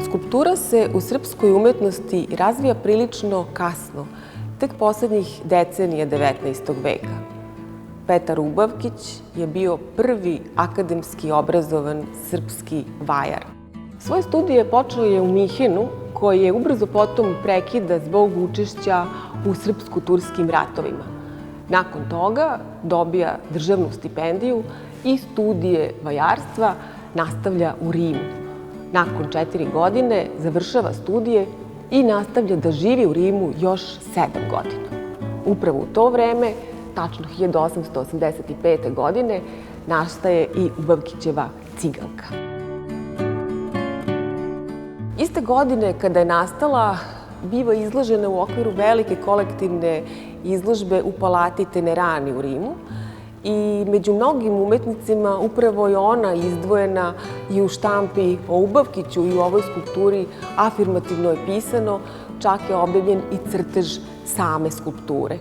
Skulptura se u srpskoj umetnosti razvija prilično kasno, tek poslednjih decenija 19. veka. Petar Ubavkić je bio prvi akademski obrazovan srpski vajar. Svoje studije počeo je u Minhenu, koji je ubrzo potom prekida zbog učešća u srpsko-turskim ratovima. Nakon toga dobija državnu stipendiju i studije vajarstva nastavlja u Rimu. Nakon 4 godine završava studije i nastavlja da živi u Rimu još 7 godina. Upravo u to vreme, tačno 1885. godine, nastaje i Ubavkićeva Ciganka. Iste godine kada je nastala, biva izložena u okviru velike kolektivne izložbe u Palati Tenerani u Rimu i među mnogim umetnicima upravo je ona izdvojena i u štampi o Ubavkiću i u ovoj skulpturi afirmativno je pisano, čak je objavljen i crtež same skulpture.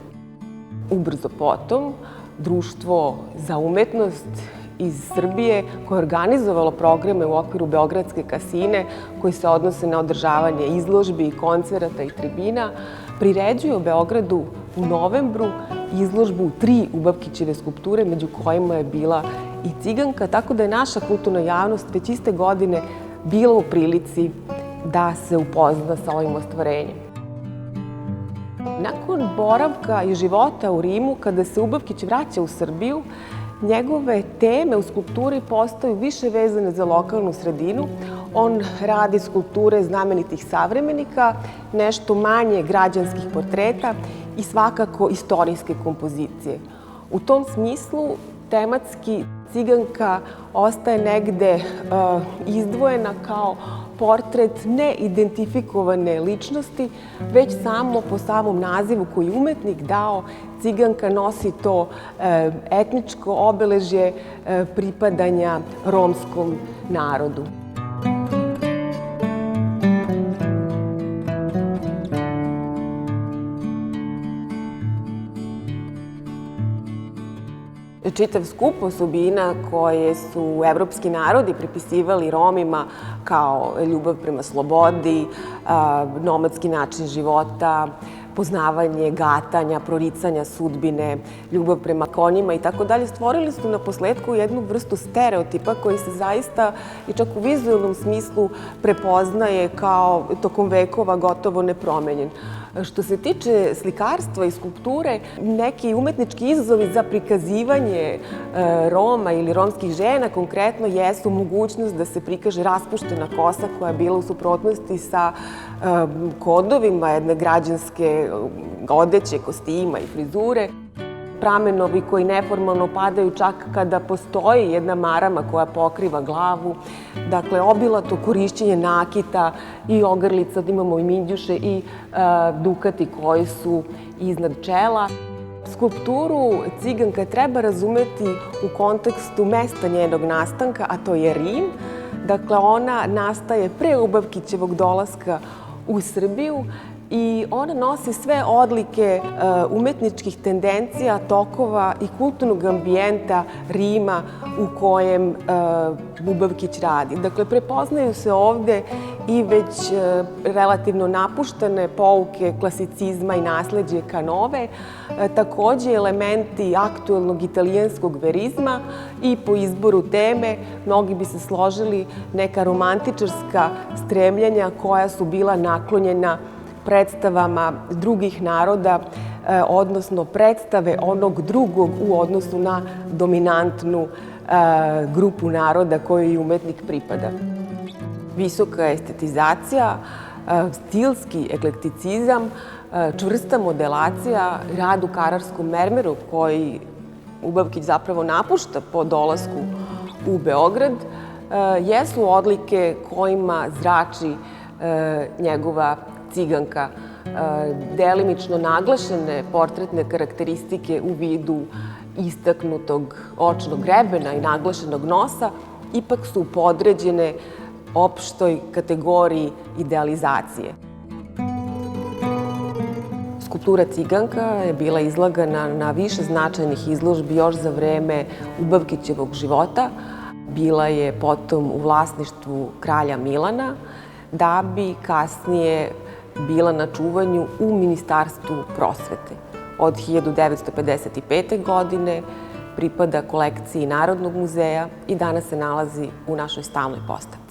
Ubrzo potom, Društvo za umetnost iz Srbije, koje je organizovalo programe u okviru Beogradske kasine, koji se odnose na održavanje izložbi, koncerata i tribina, priređuje u Beogradu u novembru izložbu 3 Ubavkićeve skulpture, među kojima je bila i Ciganka, tako da je naša kulturna javnost već iste godine bila u prilici da se upozna sa ovim ostvarenjem. Nakon boravka i života u Rimu, kada se Ubavkić vraća u Srbiju, njegove teme u skulpturi postaju više vezane za lokalnu sredinu. On radi skulpture znamenitih savremenika, nešto manje građanskih portreta i svakako istorijske kompozicije. U tom smislu, tematski Ciganka ostaje negde izdvojena kao portret neidentifikovane ličnosti, već samo po samom nazivu koji je umetnik dao, Ciganka nosi to etničko obeležje pripadanja romskom narodu. Čitav skup osobina koje su evropski narodi pripisivali Romima kao ljubav prema slobodi, nomadski način života, poznavanje gatanja, proricanja sudbine, ljubav prema konjima i tako dalje, stvorili su na posledku jednu vrstu stereotipa koji se zaista i čak u vizualnom smislu prepoznaje kao tokom vekova gotovo nepromenjen. Što se tiče slikarstva i skulpture, neki umetnički izazovi za prikazivanje Roma ili romskih žena konkretno jesu mogućnost da se prikaže raspuštena kosa koja je bila u suprotnosti sa kodovima jedne građanske odeće, kostima i frizure. Pramenovi koji neformalno padaju čak kada postoji jedna marama koja pokriva glavu. Dakle, obilato korišćenje nakita i ogrlica, imamo i minđuše i dukati koji su iznad čela. Skulpturu Ciganka treba razumeti u kontekstu mesta njenog nastanka, a to je Rim. Dakle, ona nastaje pre Ubavkićevog dolaska u Srbiju i ona nosi sve odlike umetničkih tendencija, tokova i kulturnog ambijenta Rima u kojem Ubavkić radi. Dakle, prepoznaju se ovde i već relativno napuštene pouke klasicizma i nasleđe Canove, takođe elementi aktuelnog italijanskog verizma i po izboru teme mnogi bi se složili neka romantičarska stremljenja koja su bila naklonjena predstavama drugih naroda, odnosno predstave onog drugog u odnosu na dominantnu grupu naroda kojoj i umetnik pripada. Visoka estetizacija, stilski eklekticizam, čvrsta modelacija, rad u kararskom mermeru koji Ubavkić zapravo napušta po dolasku u Beograd, jesu odlike kojima zrači njegova Ciganka. Delimično naglašene portretne karakteristike u vidu istaknutog očnog grebena i naglašenog nosa ipak su podređene opštoj kategoriji idealizacije. Skulptura Ciganka je bila izlagana na više značajnih izložbi još za vreme Ubavkićevog života. Bila je potom u vlasništvu kralja Milana, da bi kasnije bila na čuvanju u Ministarstvu prosvete. Od 1955. godine pripada kolekciji Narodnog muzeja i danas se nalazi u našoj stalnoj postavi.